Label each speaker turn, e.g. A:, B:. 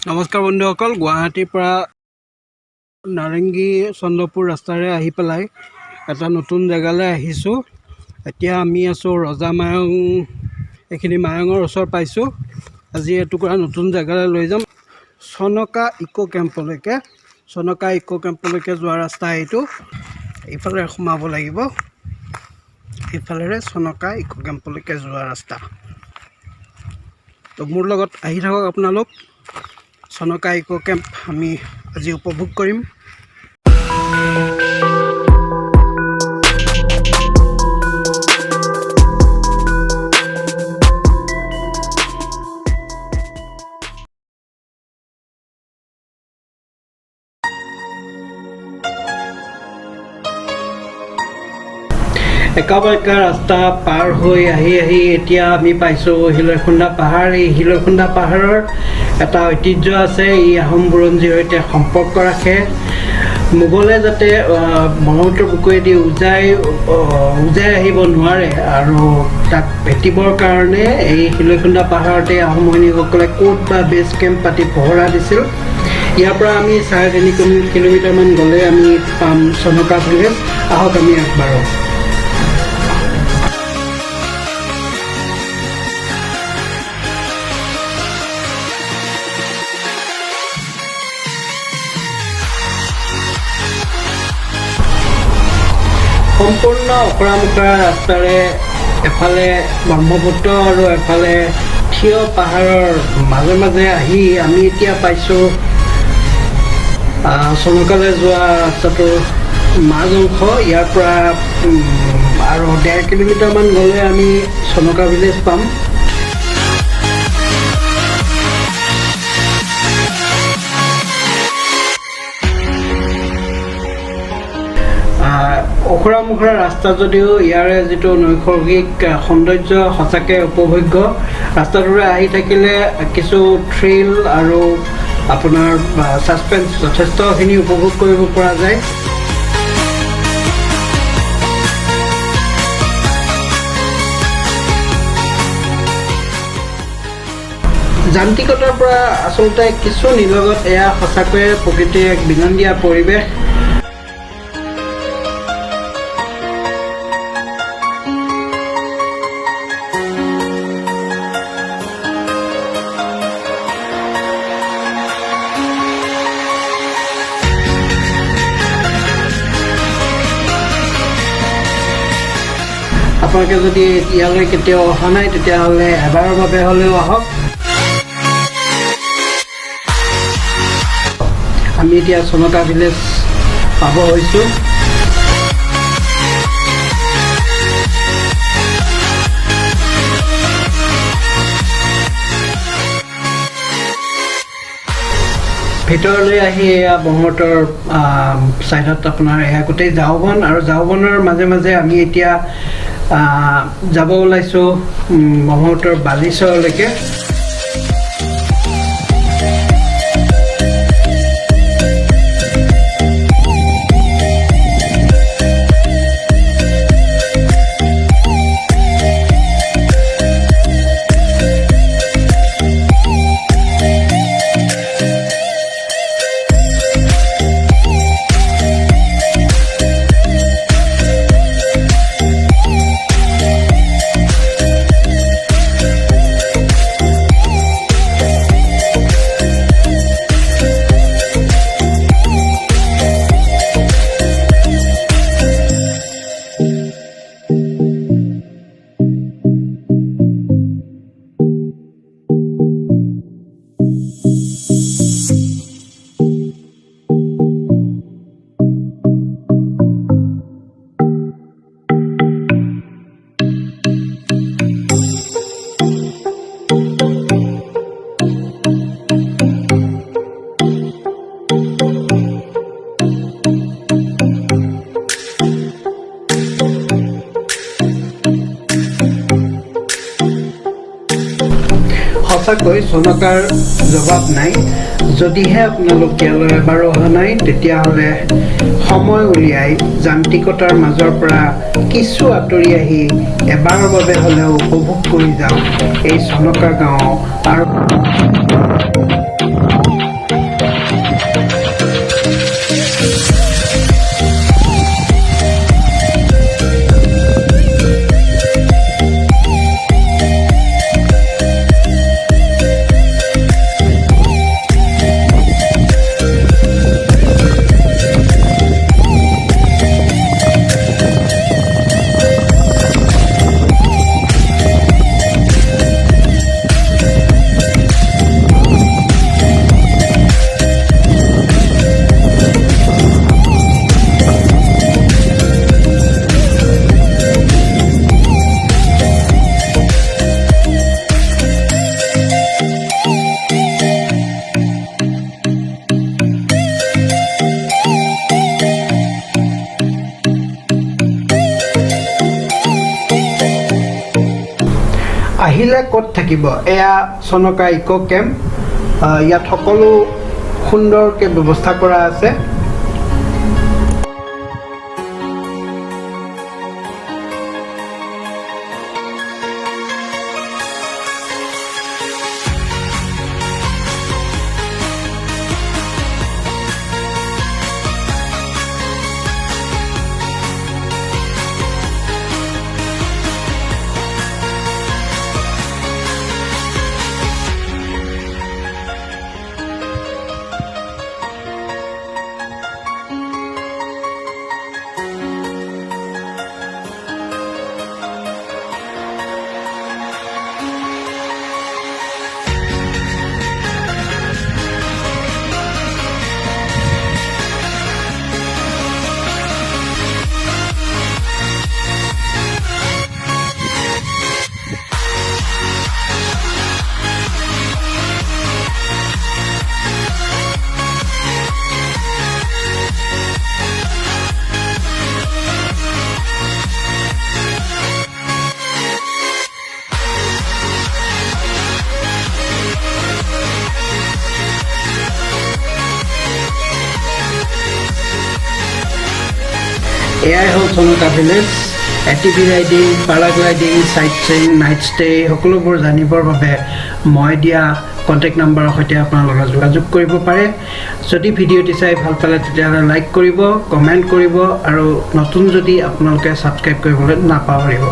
A: নমস্কাৰ বন্ধুসকল, গুৱাহাটীৰ পৰা নাৰেংগী চন্দ্ৰপুৰ ৰাস্তাৰে আহি পেলাই এটা নতুন জেগালৈ আহিছোঁ। এতিয়া আমি আছোঁ ৰজা মায়ং, এইখিনি মায়ঙৰ ওচৰ পাইছোঁ। আজি এটুকুৰা নতুন জেগালৈ লৈ যাম, চনকা ইকো কেম্পলৈকে। চনকা ইকো কেম্পলৈকে যোৱা ৰাস্তা এইটো, এইফালে সোমাব লাগিব। এইফালেৰে চনকা ইকো কেম্পলৈকে যোৱা ৰাস্তা। তো মোৰ লগত আহি থাকক আপোনালোক। চনকা ইকো কেম্প আমি আজি উপভোগ কৰিম। একা ৰাস্তা পাৰ হৈ আহি এতিয়া আমি পাইছোঁ হিলৈখুন্দা পাহাৰ। এই হিলৈখুন্দা পাহাৰৰ এটা ঐতিহ্য আছে, ই আহোম বুৰঞ্জীৰ সৈতে সম্পৰ্ক ৰাখে। মোগলে যাতে ব্ৰহ্মপুত্ৰ বুকুৱেদি উজাই আহিব নোৱাৰে আৰু তাক ভেটিবৰ কাৰণে এই হিলৈখুন্দা পাহাৰতে আহোম সৈনিকসকলে কোৰ্ট বা বেছ কেম্প পাতি পহৰা দিছিল। ইয়াৰ পৰা আমি 3.5 কিলোমিটাৰমান গ'লে আমি পাম চনকা ভিলেজ। আহক আমি আগবাঢ়ো। সম্পূৰ্ণ অখৰা মোখৰা ৰাস্তাৰে এফালে ব্ৰহ্মপুত্ৰ আৰু এফালে থিয় পাহাৰৰ মাজে মাজে আহি আমি এতিয়া পাইছোঁ চনকালৈ যোৱা ৰাস্তাটোৰ মাজ অংশ। ইয়াৰ পৰা আৰু 1.5 কিলোমিটাৰমান গ'লে আমি চনকা ভিলেজ পাম। অখৰা মোখৰা ৰাস্তা যদিও ইয়াৰে যিটো নৈসৰ্গিক সৌন্দৰ্য সঁচাকৈ উপভোগ্য। ৰাস্তাটোৰে আহি থাকিলে কিছু থ্ৰিল আৰু আপোনাৰ ছাছপেন্স যথেষ্টখিনি উপভোগ কৰিব পৰা যায়। যান্ত্ৰিকতাৰ পৰা আচলতে কিছু নিলগত এয়া সঁচাকৈয়ে প্ৰকৃতিৰ এক বিনন্দীয়া পৰিৱেশ। আপোনালোকে যদি ইয়ালৈ কেতিয়াও অহা নাই তেতিয়াহ'লে এবাৰৰ বাবে হ'লেও আহক। আমি এতিয়া চনকা ভিলেজ পাব হৈছোঁ। ভিতৰলৈ আহি এয়া ব্ৰহ্মপুত্ৰৰ ছাইডত আপোনাৰ এয়া গোটেই ঝাওবন, আৰু ঝাওবনৰ মাজে মাজে আমি এতিয়া যাব ওলাইছোঁ ব্ৰহ্মপুত্ৰৰ বালিচৰলৈকে। সঁচাকৈ চনকাৰ জবাব নাই। যদিহে আপোনালোক ইয়ালৈ এবাৰো অহা নাই তেতিয়াহ'লে সময় উলিয়াই যান্ত্ৰিকতাৰ মাজৰ পৰা কিছু আঁতৰি আহি এবাৰৰ বাবে হ'লেও উপভোগ কৰি যাওক এই চনকা গাঁও। আৰু নাথাকিলে ক'ত থাকিব এয়া চনকা ইকো কেম্প ইয়াত সকলো সুন্দৰকৈ ব্যৱস্থা কৰা আছে এয়াই হ'ল Chanka village ATV riding paragliding sightseeing night stay সকলোবোৰ জানিবৰ বাবে মই দিয়া কন্টেক্ট নম্বৰৰ সৈতে আপোনালোকে যোগাযোগ কৰিব পাৰে যদি ভিডিঅ'টি চাই ভাল পালে তেতিয়াহ'লে লাইক কৰিব কমেণ্ট কৰিব আৰু নতুন যদি আপোনালোকে সাবস্ক্ৰাইব কৰিবলৈ নাপাহৰিব